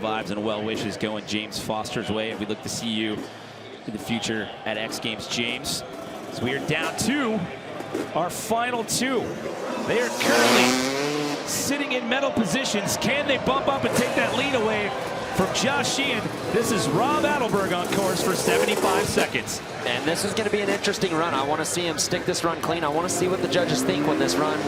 Vibes and well wishes going James Foster's way, and we look to see you in the future at X Games, James. As we are down to our final two. They are currently sitting in medal positions. Can they bump up and take that lead away from Josh Sheehan? This is Rob Adelberg on course for 75 seconds. And this is going to be an interesting run. I want to see him stick this run clean. I want to see what the judges think when this run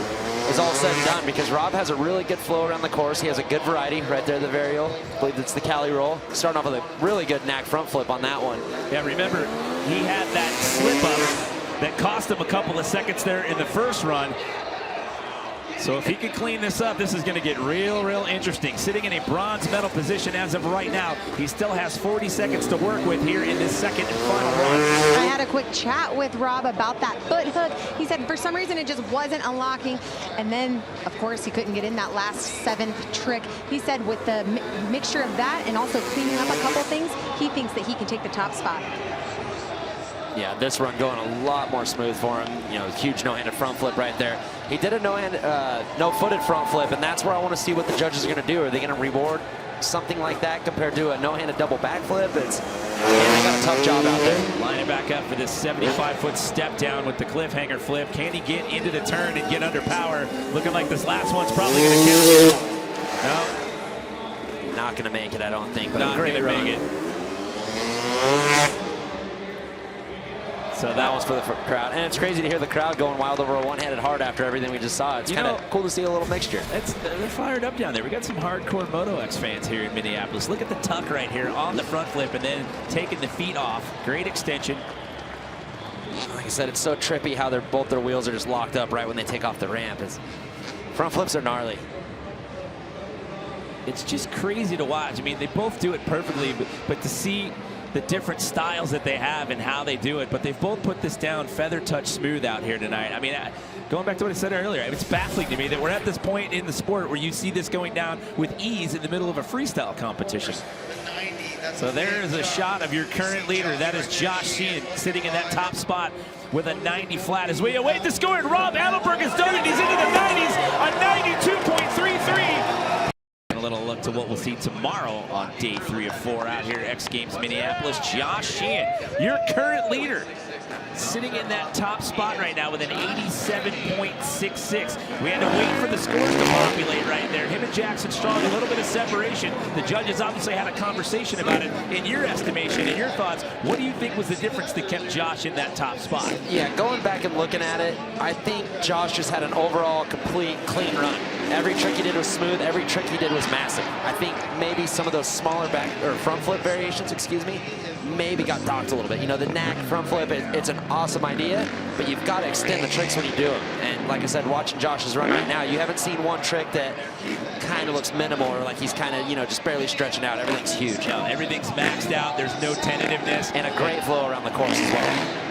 is all said and done, because Rob has a really good flow around the course. He has a good variety right there, the varial. I believe it's the Cali roll. Starting off with a really good knack front flip on that one. Yeah, remember, he had that slip up that cost him a couple of seconds there in the first run. So if he can clean this up, this is going to get real interesting. Sitting in a bronze medal position as of right now. He still has 40 seconds to work with here in this second and final run. I had a quick chat with Rob about that foot hook. He said for some reason it just wasn't unlocking. And then, of course, he couldn't get in that last 7th trick. He said with the mixture of that and also cleaning up a couple things, he thinks that he can take the top spot. Yeah, this run going a lot more smooth for him. You know, huge no-handed front flip right there. He did a no-footed front flip, and that's where I want to see what the judges are going to do. Are they going to reward something like that compared to a no-handed double backflip? They got a tough job out there. Line it back up for this 75-foot step down with the cliffhanger flip. Can he get into the turn and get under power? Looking like this last one's probably going to count. No. Not going to make it, I don't think. But Not going to make it. So that was for the crowd. And it's crazy to hear the crowd going wild over a one-handed hard after everything we just saw. It's kind of cool to see a little mixture. They're fired up down there. We got some hardcore Moto X fans here in Minneapolis. Look at the tuck right here on the front flip and then taking the feet off. Great extension. Like I said, it's so trippy how both their wheels are just locked up right when they take off the ramp. Front flips are gnarly. It's just crazy to watch. I mean, they both do it perfectly, but to see the different styles that they have and how they do it, but they've both put this down feather touch smooth out here tonight. I mean, going back to what I said earlier, it's baffling to me that we're at this point in the sport where you see this going down with ease in the middle of a freestyle competition. So there is a shot of your current leader. That is Josh Sheehan sitting in that top spot with a 90 flat. As we await the score, and Rob Adelberg has done it. He's into the 90s, a 92.33. A little look to what we'll see tomorrow on day 3 of 4 out here at X Games Minneapolis. Josh Sheehan, your current leader, sitting in that top spot right now with an 87.66. We had to wait for the scores to populate right there. Him and Jackson Strong, a little bit of separation. The judges obviously had a conversation about it. In your estimation, in your thoughts, what do you think was the difference that kept Josh in that top spot? Yeah, going back and looking at it, I think Josh just had an overall complete clean run. Every trick he did was smooth. Every trick he did was massive. I think maybe some of those smaller front flip variations, maybe got docked a little bit. You know, the knack front flip, it's an awesome idea, but you've got to extend the tricks when you do them. And like I said, watching Josh's run right now, you haven't seen one trick that kind of looks minimal or like he's kind of, you know, just barely stretching out. Everything's huge. No, everything's maxed out. There's no tentativeness. And a great flow around the course as well.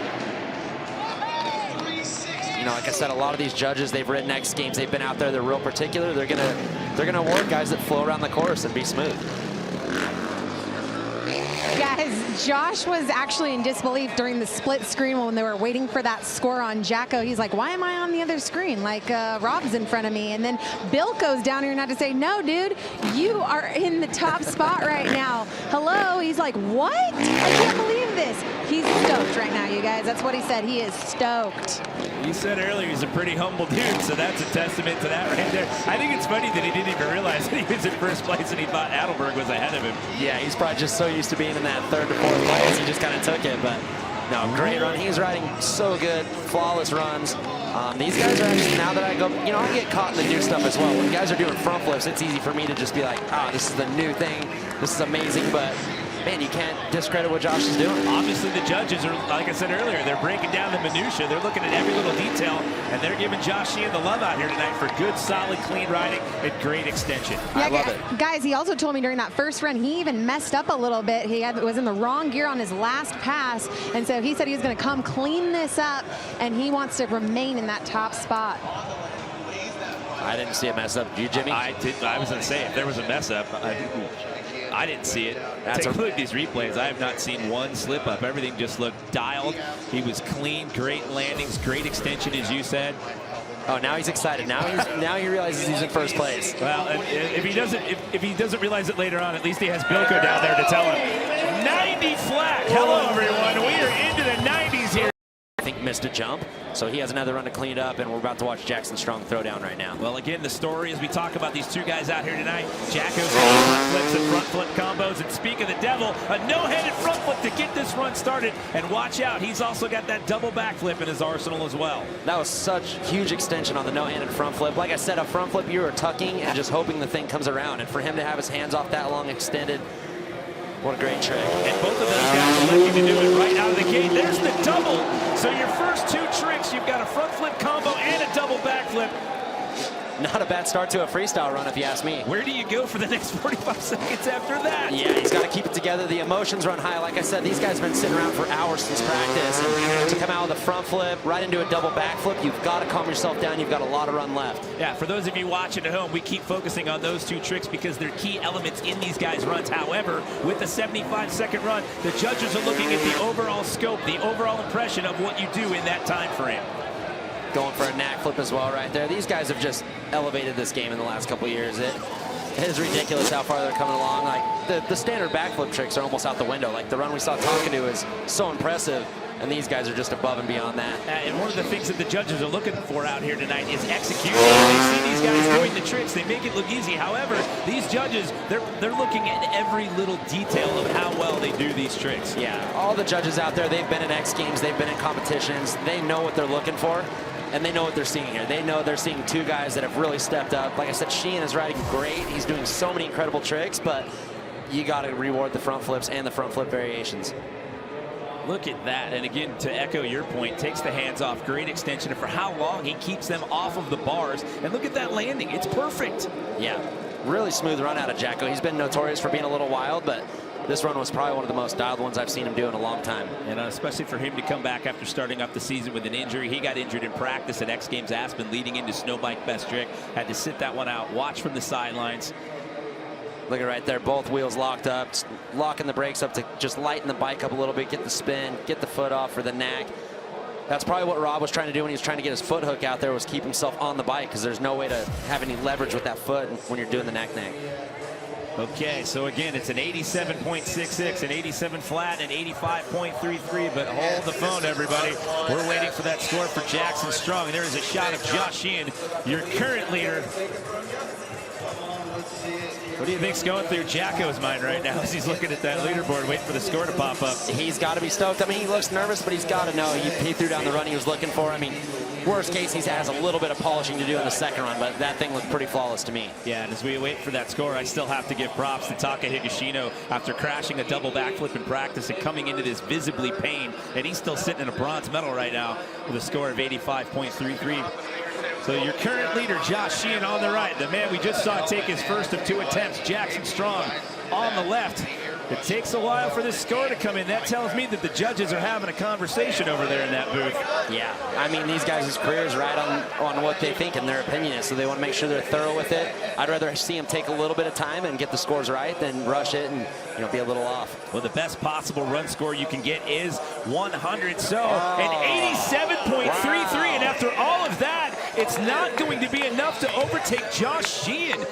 You know, like I said, a lot of these judges, they've ridden X Games, they've been out there, they're real particular. They're gonna award guys that flow around the course and be smooth. Guys, Josh was actually in disbelief during the split screen when they were waiting for that score on Jacko. He's like, why am I on the other screen? Like, Rob's in front of me. And then Bill goes down here and had to say, no, dude, you are in the top spot right now. Hello? He's like, what? I can't believe this. He's stoked right now, you guys. That's what he said. He is stoked. You said earlier he's a pretty humble dude, so that's a testament to that right there. I think it's funny that he didn't even realize that he was in first place and he thought Adelberg was ahead of him. Yeah, he's probably just so used to being in that 3rd to 4th place, he just kind of took it. But no, great run. He's riding so good, flawless runs. These guys are actually, now that I go, you know, I get caught in the new stuff as well. When guys are doing front flips, it's easy for me to just be like, this is the new thing. This is amazing, but man, you can't discredit what Josh is doing. Obviously, the judges are, like I said earlier, they're breaking down the minutia. They're looking at every little detail, and they're giving Josh Sheehan the love out here tonight for good, solid, clean riding and great extension. Yeah, I love it. Guys, he also told me during that first run, he even messed up a little bit. He was in the wrong gear on his last pass, and so he said he was going to come clean this up, and he wants to remain in that top spot. I didn't see a mess up. Did you, Jimmy? I was going to say, if there was a mess up, I didn't see it. Take a look at these replays. I have not seen one slip up. Everything just looked dialed. He was clean, great landings, great extension, as you said. Oh, now he's excited. Now he realizes he's in first place. Well, if he doesn't realize it later on, at least he has Bilko down there to tell him. 90 flat. Hello, everyone. We are into the 90s here. I think missed a jump, so he has another run to clean it up, and we're about to watch Jackson Strong throw down right now. Well, again, the story as we talk about these two guys out here tonight, Jacko's front flips and front flip combos, and speak of the devil, a no-handed front flip to get this run started, and watch out, he's also got that double backflip in his arsenal as well. That was such huge extension on the no-handed front flip. Like I said, a front flip, you were tucking and just hoping the thing comes around, and for him to have his hands off that long extended, what a great trick. And both of those guys are looking to do it right out of the gate. There's the double. So your first two tricks, you've got a front flip combo and a double backflip. Not a bad start to a freestyle run, if you ask me. Where do you go for the next 45 seconds after that? Yeah, he's got to keep it together. The emotions run high. Like I said, these guys have been sitting around for hours since practice. And to come out with a front flip, right into a double backflip, you've got to calm yourself down. You've got a lot of run left. Yeah, for those of you watching at home, we keep focusing on those two tricks because they're key elements in these guys' runs. However, with the 75-second run, the judges are looking at the overall scope, the overall impression of what you do in that time frame. Going for a knack flip as well right there. These guys have just elevated this game in the last couple years. It is ridiculous how far they're coming along. Like the standard backflip tricks are almost out the window. Like the run we saw Tonka do is so impressive, and these guys are just above and beyond that. And one of the things that the judges are looking for out here tonight is execution. They see these guys doing the tricks, they make it look easy. However, these judges, they're looking at every little detail of how well they do these tricks. Yeah, all the judges out there, they've been in X Games, they've been in competitions, they know what they're looking for. And they know what they're seeing here. They know they're seeing two guys that have really stepped up. Like I said, Sheehan is riding great. He's doing so many incredible tricks, but you got to reward the front flips and the front flip variations. Look at that. And again, to echo your point, takes the hands off. Great extension. And for how long he keeps them off of the bars. And look at that landing. It's perfect. Yeah, really smooth run out of Jacko. He's been notorious for being a little wild, but this run was probably one of the most dialed ones I've seen him do in a long time. And especially for him to come back after starting off the season with an injury. He got injured in practice at X Games Aspen leading into Snowbike Best Trick. Had to sit that one out, watch from the sidelines. Look at right there, both wheels locked up, locking the brakes up to just lighten the bike up a little bit, get the spin, get the foot off for the knack. That's probably what Rob was trying to do when he was trying to get his foot hook out there, was keep himself on the bike, because there's no way to have any leverage with that foot when you're doing the knack. Okay, so again, it's an 87.66, an 87 flat, and 85.33, but hold the phone, everybody. We're waiting for that score for Jackson Strong. There is a shot of Josh Sheehan, your current leader. What do you think's going through Jacko's mind right now as he's looking at that leaderboard, waiting for the score to pop up? He's got to be stoked. I mean, he looks nervous, but he's got to know he threw down the run he was looking for. I mean, worst case, he has a little bit of polishing to do in the second run, but that thing looked pretty flawless to me. Yeah, and as we wait for that score, I still have to give props to Taka Higashino after crashing a double backflip in practice and coming into this visibly pain, and he's still sitting in a bronze medal right now with a score of 85.33. So your current leader, Josh Sheehan, on the right. The man we just saw take his first of two attempts, Jackson Strong, on the left. It takes a while for this score to come in. That tells me that the judges are having a conversation over there in that booth. Yeah, I mean, these guys' careers right on what they think and their opinion is, so they want to make sure they're thorough with it. I'd rather see them take a little bit of time and get the scores right than rush it and be a little off. Well, the best possible run score you can get is 100. So an 87.33, and after all of that, it's not going to be enough to overtake Josh Sheehan.